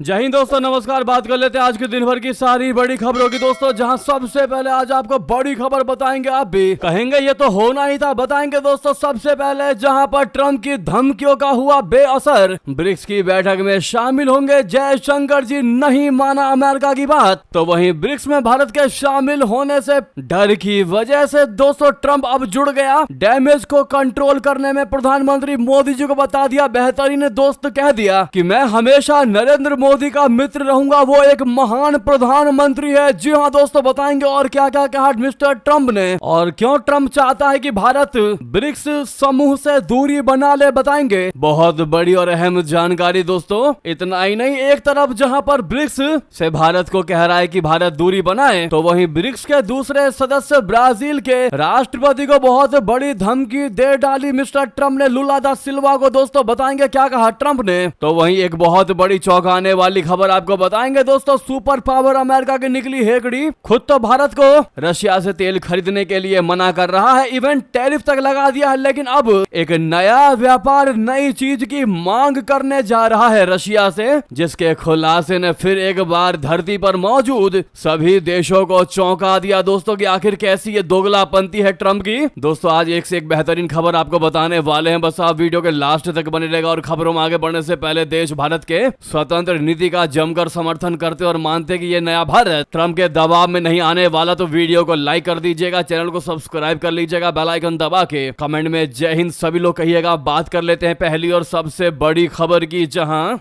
जय हिंद दोस्तों, नमस्कार। बात कर लेते हैं आज के दिन भर की सारी बड़ी खबरों की दोस्तों, जहां सबसे पहले आज आपको बड़ी खबर बताएंगे। आप भी कहेंगे ये तो होना ही था, बताएंगे दोस्तों। सबसे पहले जहां पर ट्रंप की धमकियों का हुआ बेअसर, ब्रिक्स की बैठक में शामिल होंगे जयशंकर जी, नहीं माना अमेरिका की बात। तो वहीं ब्रिक्स में भारत के शामिल होने से डर की वजह से दोस्तों ट्रंप अब जुड़ गया। डैमेज को कंट्रोल करने में प्रधानमंत्री मोदी जी को बता दिया बेहतरीन दोस्त, कह दिया कि मैं हमेशा नरेंद्र मोदी का मित्र रहूंगा, वो एक महान प्रधानमंत्री है। जी हाँ दोस्तों, बताएंगे और क्या क्या कहा मिस्टर ट्रंप ने, और क्यों ट्रंप चाहता है कि भारत ब्रिक्स समूह से दूरी बना ले, बताएंगे। बहुत बड़ी और अहम जानकारी दोस्तों। इतना ही नहीं, एक तरफ जहां पर ब्रिक्स से भारत को कह रहा है कि भारत दूरी बनाए, तो वहीं ब्रिक्स के दूसरे सदस्य ब्राजील के राष्ट्रपति को बहुत बड़ी धमकी दे डाली मिस्टर ट्रंप ने, लुला दा सिल्वा को। दोस्तों बताएंगे क्या कहा ट्रंप ने। तो वहीं एक बहुत बड़ी चौंकाने वाली खबर आपको बताएंगे दोस्तों। सुपर पावर अमेरिका की निकली हेकड़ी, खुद तो भारत को रशिया से तेल खरीदने के लिए मना कर रहा है, इवन टैरिफ तक लगा दिया है, लेकिन अब एक नया व्यापार, नई चीज की मांग करने जा रहा है रशिया से, जिसके खुलासे ने फिर एक बार धरती पर मौजूद सभी देशों को चौंका दिया दोस्तों कि आखिर कैसी ये दोगलापंती है ट्रंप की। दोस्तों आज एक से एक बेहतरीन खबर आपको बताने वाले हैं, बस आप वीडियो के लास्ट तक बने रहेगा। और खबरों में आगे बढ़ने से पहले देश भारत के स्वतंत्र नीति का जमकर समर्थन करते और मानते कि ये नया भारत ट्रंप के दबाव में नहीं आने वाला, तो वीडियो को लाइक कर दीजिएगा, चैनल को सब्सक्राइब कर लीजिएगा, बेल आइकन दबा के कमेंट में जय हिंद सभी लोग कहिएगा। बात कर लेते हैं पहली और सबसे बड़ी खबर की, जहां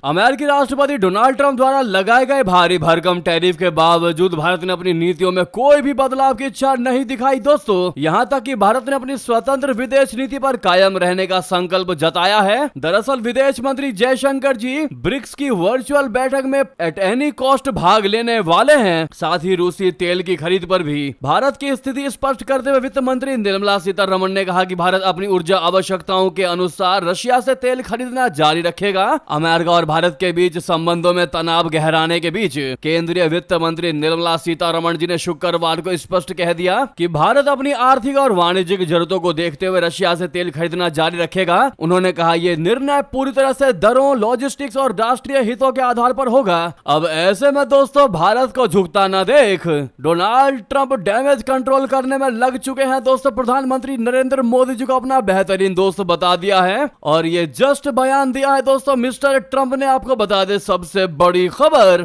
अमेरिकी राष्ट्रपति डोनाल्ड ट्रंप द्वारा लगाए गए भारी भरकम टैरिफ के बावजूद भारत ने अपनी नीतियों में कोई भी बदलाव की इच्छा नहीं दिखाई दोस्तों। यहां तक कि भारत ने अपनी स्वतंत्र विदेश नीति पर कायम रहने का संकल्प जताया है। दरअसल विदेश मंत्री जयशंकर जी ब्रिक्स की वर्चुअल बैठक में एट एनी कॉस्ट भाग लेने वाले हैं। साथ ही रूसी तेल की खरीद पर भी भारत की स्थिति स्पष्ट करते हुए वित्त मंत्री निर्मला सीतारमण ने कहा कि भारत अपनी ऊर्जा आवश्यकताओं के अनुसार रशिया से तेल खरीदना जारी रखेगा। अमेरिका और भारत के बीच संबंधों में तनाव गहराने के बीच केंद्रीय वित्त मंत्री निर्मला सीतारमण जी ने शुक्रवार को स्पष्ट कह दिया कि भारत अपनी आर्थिक और वाणिज्यिक जरूरतों को देखते हुए रशिया से तेल खरीदना जारी रखेगा। उन्होंने कहा यह निर्णय पूरी तरह से दरों, लॉजिस्टिक्स और राष्ट्रीय हितों के आधार पर होगा। अब ऐसे में दोस्तों भारत को झुकता न देख डोनाल्ड ट्रंप डैमेज कंट्रोल करने में लग चुके हैं दोस्तों। प्रधानमंत्री नरेंद्र मोदी जी को अपना बेहतरीन दोस्त बता दिया है, और ये जस्ट बयान दिया है दोस्तों मिस्टर ट्रंप ने। आपको बता दे सबसे बड़ी खबर,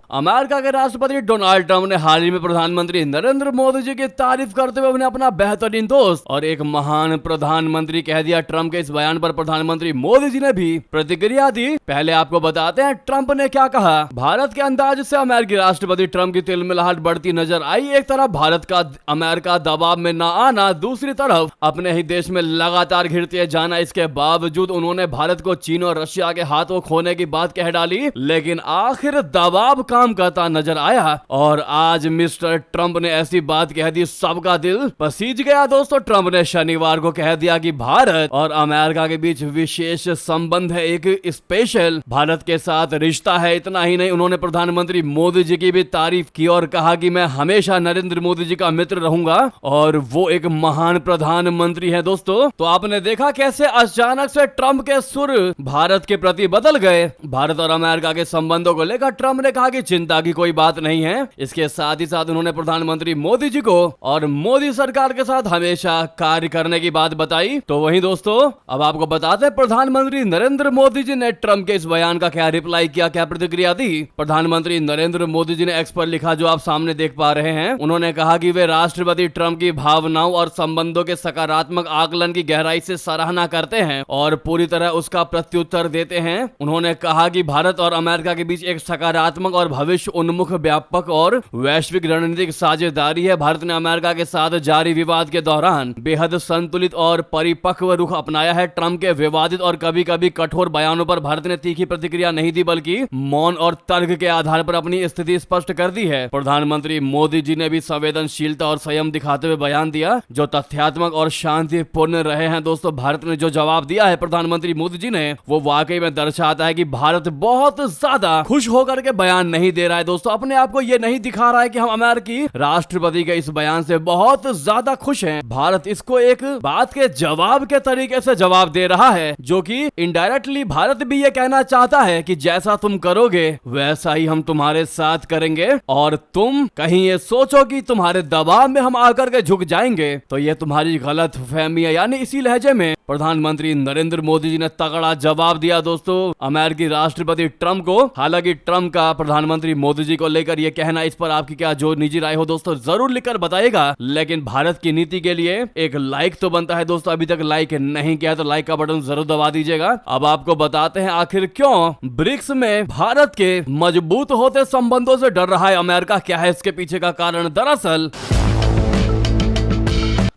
अमेरिका के राष्ट्रपति डोनाल्ड ट्रंप ने हाल ही में प्रधानमंत्री नरेंद्र मोदी जी की तारीफ करते हुए उन्हें अपना बेहतरीन दोस्त और एक महान प्रधानमंत्री कह दिया। ट्रंप के इस बयान पर प्रधानमंत्री मोदी जी ने भी प्रतिक्रिया दी। पहले आपको बताते हैं ट्रंप ने क्या कहा। भारत के अंदाज से अमेरिकी राष्ट्रपति ट्रंप की तिलमिलाहट बढ़ती नजर आई। एक तरफ भारत का अमेरिका दबाव में न आना, दूसरी तरफ अपने ही देश में लगातार घिरते जाना। इसके बावजूद उन्होंने भारत को चीन और रशिया के हाथों खोने की बात कह डाली, लेकिन आखिर दबाव काम करता नजर आया, और आज मिस्टर ट्रंप ने ऐसी बात कह दी सबका दिल पसीज गया दोस्तों। ट्रंप ने शनिवार को कह दिया कि भारत और अमेरिका के बीच विशेष संबंध है, एक स्पेशल भारत के साथ रिश्ता है। इतना ही नहीं, उन्होंने प्रधानमंत्री मोदी जी की भी तारीफ की और कहा कि मैं हमेशा नरेंद्र मोदी जी का मित्र रहूंगा और वो एक महान प्रधानमंत्री है दोस्तों। तो आपने देखा कैसे अचानक से ट्रंप के सुर भारत के प्रति बदल गए। भारत और अमेरिका के संबंधों को लेकर ट्रंप ने कहा कि चिंता की कोई बात नहीं है। इसके साथ ही साथ उन्होंने प्रधानमंत्री मोदी जी को और मोदी सरकार के साथ हमेशा कार्य करने की बात बताई। तो वहीं दोस्तों अब आपको बताते हैं प्रधानमंत्री नरेंद्र मोदी जी ने ट्रंप के इस बयान का क्या रिप्लाई किया, क्या प्रतिक्रिया दी। प्रधानमंत्री नरेंद्र मोदी जी ने एक्स पर लिखा, जो आप सामने देख पा रहे हैं। उन्होंने कहा कि वे राष्ट्रपति ट्रंप की भावनाओं और संबंधों के सकारात्मक आकलन की गहराई से सराहना करते हैं और पूरी तरह उसका प्रत्युत्तर देते हैं। उन्होंने कहा कि भारत और अमेरिका के बीच एक सकारात्मक और भविष्य उन्मुख व्यापक और वैश्विक रणनीतिक साझेदारी है। भारत ने अमेरिका के साथ जारी विवाद के दौरान बेहद संतुलित और परिपक्व रुख अपनाया है। ट्रंप के विवादित और कभी कभी कठोर बयानों पर भारत ने तीखी प्रतिक्रिया नहीं दी, बल्कि मौन और तर्क के आधार पर अपनी स्थिति स्पष्ट कर दी है। प्रधानमंत्री मोदी जी ने भी संवेदनशीलता और संयम दिखाते हुए बयान दिया, जो तथ्यात्मक और शांतिपूर्ण रहे हैं दोस्तों। भारत ने जो जवाब दिया है प्रधानमंत्री मोदी जी ने, वो वाकई में दर्शाता है कि भारत बहुत ज्यादा खुश होकर के बयान नहीं नहीं दे रहा है दोस्तों, अपने आप को ये नहीं दिखा रहा है कि हम अमेरिकी राष्ट्रपति के इस बयान से बहुत ज्यादा खुश हैं। भारत इसको एक बात के जवाब के तरीके से जवाब दे रहा है, जो कि इनडायरेक्टली भारत भी ये कहना चाहता है कि जैसा तुम करोगे वैसा ही हम तुम्हारे साथ करेंगे, और तुम कहीं ये सोचो कि तुम्हारे दबाव में हम आकर के झुक जाएंगे तो ये तुम्हारी गलत फहमी है। यानी इसी लहजे में प्रधानमंत्री नरेंद्र मोदी जी ने तगड़ा जवाब दिया दोस्तों अमेरिकी राष्ट्रपति ट्रंप को। हालांकि ट्रंप का प्रधानमंत्री मोदी जी को लेकर यह कहना, इस पर आपकी क्या जो निजी राय हो दोस्तों जरूर लिखकर बताइएगा। लेकिन भारत की नीति के लिए एक लाइक तो बनता है दोस्तों, अभी तक लाइक नहीं किया तो लाइक का बटन जरूर दबा दीजिएगा। अब आपको बताते हैं आखिर क्यों ब्रिक्स में भारत के मजबूत होते संबंधों से डर रहा है अमेरिका, क्या है इसके पीछे का कारण। दरअसल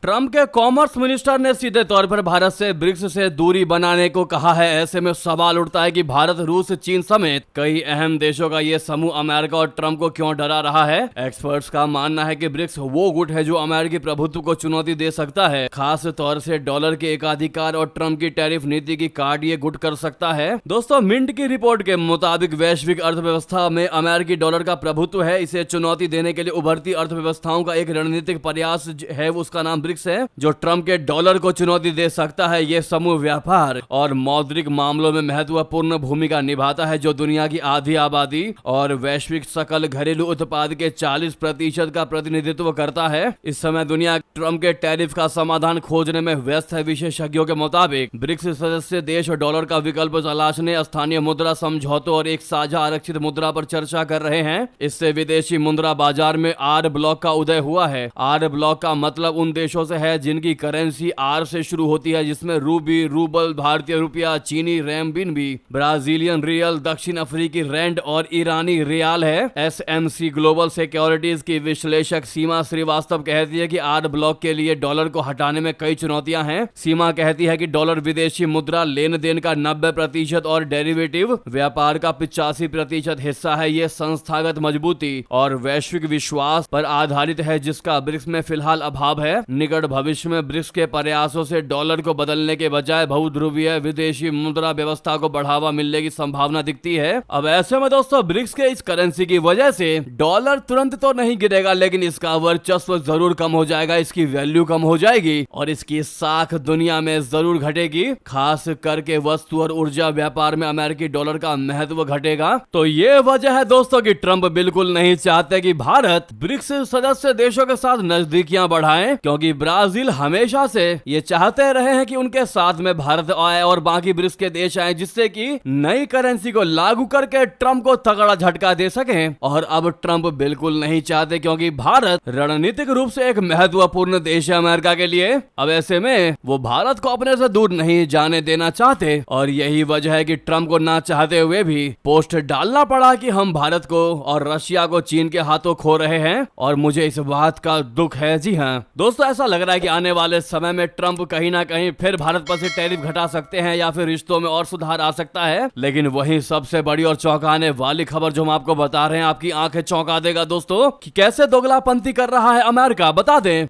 ट्रंप के कॉमर्स मिनिस्टर ने सीधे तौर पर भारत से ब्रिक्स से दूरी बनाने को कहा है। ऐसे में सवाल उठता है कि भारत, रूस, चीन समेत कई अहम देशों का यह समूह अमेरिका और ट्रंप को क्यों डरा रहा है। एक्सपर्ट्स का मानना है कि ब्रिक्स वो गुट है जो अमेरिकी प्रभुत्व को चुनौती दे सकता है, खास तौर से डॉलर के एकाधिकार और ट्रंप की टैरिफ नीति की काट ये गुट कर सकता है। दोस्तों मिंट की रिपोर्ट के मुताबिक वैश्विक अर्थव्यवस्था में अमेरिकी डॉलर का प्रभुत्व है। इसे चुनौती देने के लिए उभरती अर्थव्यवस्थाओं का एक रणनीतिक प्रयास है, उसका नाम ब्रिक्स है, जो ट्रंप के डॉलर को चुनौती दे सकता है। यह समूह व्यापार और मौद्रिक मामलों में महत्वपूर्ण भूमिका निभाता है, जो दुनिया की आधी आबादी और वैश्विक सकल घरेलू उत्पाद के 40% का प्रतिनिधित्व करता है। इस समय दुनिया ट्रंप के टैरिफ का समाधान खोजने में व्यस्त है। विशेषज्ञों के मुताबिक ब्रिक्स सदस्य देश डॉलर का विकल्प तलाशने, स्थानीय मुद्रा समझौतों और एक साझा आरक्षित मुद्रा पर चर्चा कर रहे हैं। इससे विदेशी मुद्रा बाजार में आर ब्लॉक का उदय हुआ है। आर ब्लॉक का मतलब उन देशों से है जिनकी करेंसी आर से शुरू होती है, जिसमें रूबी, रूबल, भारतीय रुपया, चीनी रेमबिनबी, ब्राजीलियन रियल, दक्षिण अफ्रीकी रैंड और ईरानी रियाल है। एसएमसी ग्लोबल सिक्योरिटीज की विश्लेषक सीमा श्रीवास्तव कहती है कि आर ब्लॉक के लिए डॉलर को हटाने में कई चुनौतियां हैं। सीमा कहती है कि डॉलर विदेशी मुद्रा लेन देन का 90% और डेरिवेटिव व्यापार का 85% हिस्सा है। यह संस्थागत मजबूती और वैश्विक विश्वास पर आधारित है, जिसका ब्रिक्स में फिलहाल अभाव है। निकट भविष्य में ब्रिक्स के प्रयासों से डॉलर को बदलने के बजाय बहुध्रुवीय विदेशी मुद्रा व्यवस्था को बढ़ावा मिलने की संभावना दिखती है। अब ऐसे में दोस्तों ब्रिक्स के इस करेंसी की वजह से डॉलर तुरंत तो नहीं गिरेगा, लेकिन इसका वर्चस्व जरूर कम हो जाएगा, इसकी वैल्यू कम हो जाएगी और इसकी साख दुनिया में जरूर घटेगी। खास करके वस्तु और ऊर्जा व्यापार में अमेरिकी डॉलर का महत्व घटेगा। तो ये वजह है दोस्तों कि ट्रंप बिल्कुल नहीं चाहते कि भारत ब्रिक्स सदस्य देशों के साथ नजदीकियां बढ़ाए, क्योंकि ब्राजील हमेशा से ये चाहते रहे हैं कि उनके साथ में भारत आए और बाकी ब्रिक्स के देश आए, जिससे कि नई करेंसी को लागू करके ट्रंप को तगड़ा झटका दे सकें। और अब ट्रंप बिल्कुल नहीं चाहते, क्योंकि भारत रणनीतिक रूप से एक महत्वपूर्ण देश है अमेरिका के लिए। अब ऐसे में वो भारत को अपने से दूर नहीं जाने देना चाहते, और यही वजह है कि ट्रंप को ना चाहते हुए भी पोस्ट डालना पड़ा कि हम भारत को और रशिया को चीन के हाथों खो रहे हैं, और मुझे इस बात का दुख है। जी हाँ दोस्तों, ऐसा लग रहा है कि आने वाले समय में ट्रंप कहीं ना कहीं फिर भारत पर से टैरिफ घटा सकते हैं या फिर रिश्तों में और सुधार आ सकता है। लेकिन वही सबसे बड़ी और चौंकाने वाली खबर जो हम आपको बता रहे हैं, आपकी आंखें चौंका देगा दोस्तों कि कैसे दोगलापंती कर रहा है अमेरिका। बता दें,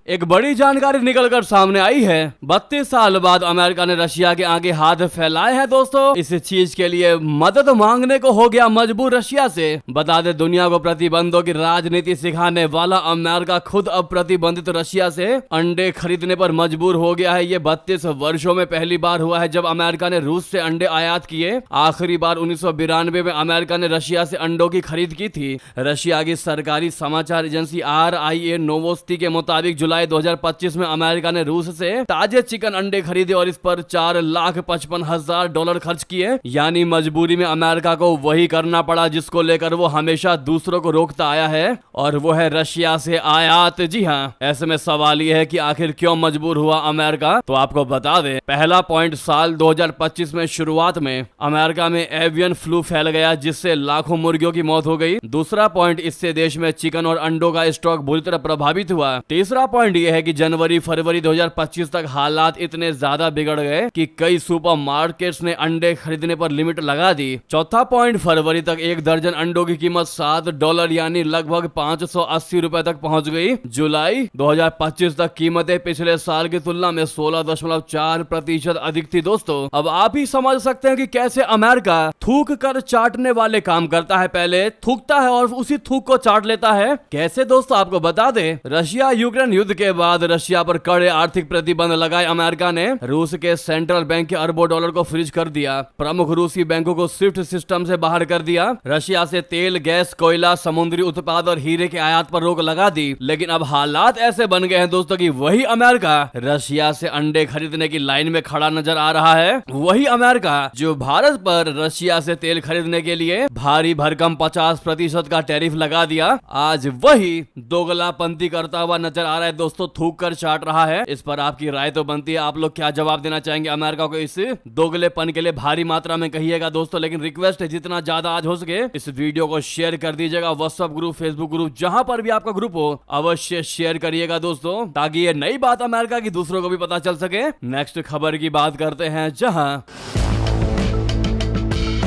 एक बड़ी जानकारी निकलकर सामने आई है। 32 साल बाद अमेरिका ने रशिया के आगे हाथ फैलाए हैं दोस्तों। इस चीज के लिए मदद मांगने को हो गया मजबूर रशिया से। बता दे, दुनिया को प्रतिबंधों की राजनीति सिखाने वाला अमेरिका खुद अब प्रतिबंधित रशिया से अंडे खरीदने पर मजबूर हो गया है। ये 32 वर्षों में पहली बार हुआ है जब अमेरिका ने रूस से अंडे आयात किए। आखिरी बार 1992 में अमेरिका ने रशिया से अंडों की खरीद की थी। रशिया की सरकारी समाचार एजेंसी RIA नोवोस्ती के मुताबिक जुलाई 2025 में अमेरिका ने रूस से ताजे चिकन अंडे खरीदे और इस पर $4,55,000 खर्च किए। यानी मजबूरी में अमेरिका को वही करना पड़ा जिसको लेकर वो हमेशा दूसरों को रोकता आया है, और वो है रशिया से आयात। जी हाँ, ऐसे में सवाल ये है कि आखिर क्यों मजबूर हुआ अमेरिका। तो आपको बता दें, पहला पॉइंट, साल 2025 में शुरुआत में अमेरिका में एवियन फ्लू फैल गया, जिससे लाखों मुर्गियों की मौत हो गई। दूसरा पॉइंट, इससे देश में चिकन और अंडों का स्टॉक बुरी तरह प्रभावित हुआ। तीसरा पॉइंट, पॉइंट यह है कि जनवरी फरवरी 2025 तक हालात इतने ज्यादा बिगड़ गए कि कई सुपरमार्केट्स ने अंडे खरीदने पर लिमिट लगा दी। चौथा पॉइंट, फरवरी तक एक दर्जन अंडों की कीमत $7 यानी लगभग 580 रुपए तक पहुंच गई। जुलाई 2025 तक कीमतें पिछले साल की तुलना में 16.4% अधिक थी। दोस्तों अब आप ही समझ सकते हैं कि कैसे अमेरिका थूक कर चाटने वाले काम करता है। पहले थूकता है और उसी थूक को चाट लेता है। कैसे दोस्तों आपको बता दें, रशिया यूक्रेन युद्ध के बाद रशिया पर कड़े आर्थिक प्रतिबंध लगाए अमेरिका ने। रूस के सेंट्रल बैंक के अरबों डॉलर को फ्रीज कर दिया। प्रमुख रूसी बैंकों को स्विफ्ट सिस्टम से बाहर कर दिया। रशिया से तेल, गैस, कोयला, समुद्री उत्पाद और हीरे के आयात पर रोक लगा दी। लेकिन अब हालात ऐसे बन गए हैं दोस्तों कि वही अमेरिका रशिया से अंडे खरीदने की लाइन में खड़ा नजर आ रहा है। वही अमेरिका जो भारत पर रशिया से तेल खरीदने के लिए भारी भरकम 50% का टैरिफ लगा दिया, आज वही दोगलापंती करता हुआ नजर आ रहा है दोस्तों, थूक कर चाट रहा है। इस पर आपकी राय तो बनती है, आप लोग क्या जवाब देना चाहेंगे अमेरिका को इस दोगलेपन के लिए? भारी मात्रा में कहिएगा दोस्तों, लेकिन रिक्वेस्ट है जितना ज्यादा आज हो सके इस वीडियो को शेयर कर दीजिएगा। व्हाट्सएप ग्रुप, फेसबुक ग्रुप, जहां पर भी आपका ग्रुप हो अवश्य शेयर करिएगा दोस्तों, ताकि ये नई बात अमेरिका की दूसरों को भी पता चल सके। नेक्स्ट खबर की बात करते हैं, जहां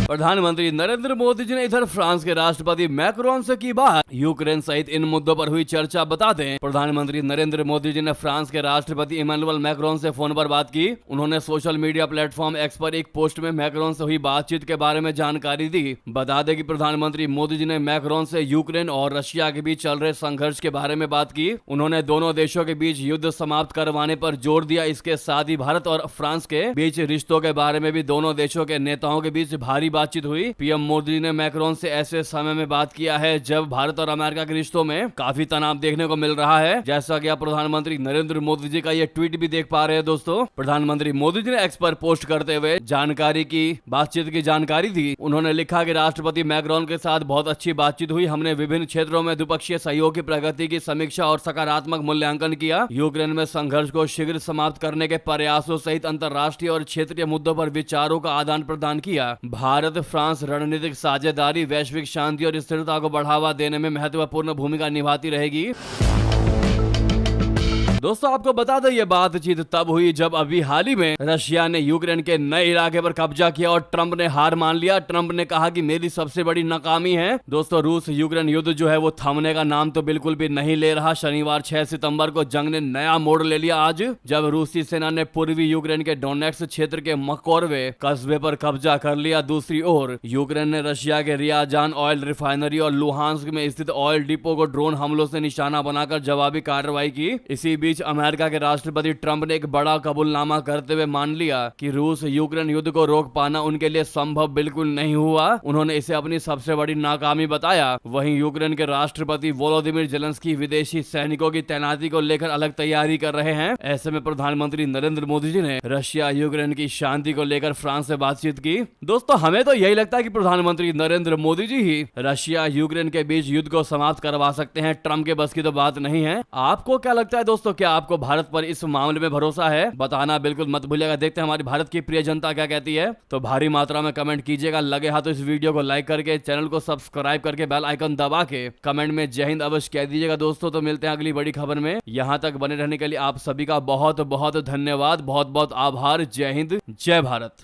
प्रधानमंत्री नरेंद्र मोदी जी ने इधर फ्रांस के राष्ट्रपति मैक्रोन से की बात। यूक्रेन सहित इन मुद्दों पर हुई चर्चा बता दें, प्रधानमंत्री नरेंद्र मोदी जी ने फ्रांस के राष्ट्रपति इमैनुअल मैक्रोन से फोन पर बात की। उन्होंने सोशल मीडिया प्लेटफॉर्म एक्स पर एक पोस्ट में मैक्रोन से हुई बातचीत के बारे में जानकारी दी। बता दें कि प्रधानमंत्री मोदी जी ने मैक्रोन से यूक्रेन और रशिया के बीच चल रहे संघर्ष के बारे में बात की। उन्होंने दोनों देशों के बीच युद्ध समाप्त करवाने पर जोर दिया। इसके साथ ही भारत और फ्रांस के बीच रिश्तों के बारे में भी दोनों देशों के नेताओं के बीच भारी बातचीत हुई। पीएम मोदी ने मैक्रोन से ऐसे समय में बात किया है जब भारत और अमेरिका के रिश्तों में काफी तनाव देखने को मिल रहा है, जैसा कि आप प्रधानमंत्री नरेंद्र मोदी जी का ये ट्वीट भी देख पा रहे हैं दोस्तों। प्रधानमंत्री मोदी जी ने एक्स पर पोस्ट करते हुए बातचीत की जानकारी दी। उन्होंने लिखा कि राष्ट्रपति मैक्रोन के साथ बहुत अच्छी बातचीत हुई। हमने विभिन्न क्षेत्रों में द्विपक्षीय सहयोग की प्रगति की समीक्षा और सकारात्मक मूल्यांकन किया। यूक्रेन में संघर्ष को शीघ्र समाप्त करने के प्रयासों सहित अंतर्राष्ट्रीय और क्षेत्रीय मुद्दों पर विचारों का आदान प्रदान किया। भारत फ्रांस रणनीतिक साझेदारी वैश्विक शांति और स्थिरता को बढ़ावा देने में महत्वपूर्ण भूमिका निभाती रहेगी। दोस्तों आपको बता दें, ये बातचीत तब हुई जब अभी हाल ही में रशिया ने यूक्रेन के नए इलाके पर कब्जा किया और ट्रंप ने हार मान लिया। ट्रंप ने कहा कि मेरी सबसे बड़ी नाकामी है। दोस्तों रूस यूक्रेन युद्ध जो है वो थमने का नाम तो बिल्कुल भी नहीं ले रहा। शनिवार 6 सितंबर को जंग ने नया मोड़ ले लिया। आज जब रूसी सेना ने पूर्वी यूक्रेन के डोनेट्स्क क्षेत्र के मकोरवे कस्बे पर कब्जा कर लिया, दूसरी ओर यूक्रेन ने रशिया के रियाजान ऑयल रिफाइनरी और लुहांस्क में स्थित ऑयल डिपो को ड्रोन हमलों से निशाना बनाकर जवाबी कार्रवाई की। इसी बीच अमेरिका के राष्ट्रपति ट्रंप ने एक बड़ा कबूलनामा करते हुए मान लिया कि रूस यूक्रेन युद्ध को रोक पाना उनके लिए संभव बिल्कुल नहीं हुआ। उन्होंने इसे अपनी सबसे बड़ी नाकामी बताया। वहीं यूक्रेन के राष्ट्रपति वोलोदिमीर जेलेंस्की विदेशी सैनिकों की तैनाती को लेकर अलग तैयारी कर रहे हैं। ऐसे में प्रधानमंत्री नरेंद्र मोदी जी ने रशिया यूक्रेन की शांति को लेकर फ्रांस से बातचीत की। दोस्तों हमें तो यही लगता है कि प्रधानमंत्री नरेंद्र मोदी जी ही रशिया यूक्रेन के बीच युद्ध को समाप्त करवा सकते हैं। ट्रंप के बस की तो बात नहीं है। आपको क्या लगता है दोस्तों, क्या आपको भारत पर इस मामले में भरोसा है? बताना बिल्कुल मत भूलिएगा। देखते हैं हमारी भारत की प्रिय जनता क्या कहती है। तो भारी मात्रा में कमेंट कीजिएगा। लगे हाथ तो इस वीडियो को लाइक करके, चैनल को सब्सक्राइब करके, बेल आइकन दबा के कमेंट में जय हिंद अवश्य कह दीजिएगा दोस्तों। तो मिलते हैं अगली बड़ी खबर में। यहां तक बने रहने के लिए आप सभी का बहुत बहुत धन्यवाद, बहुत बहुत आभार। जय हिंद, जय भारत।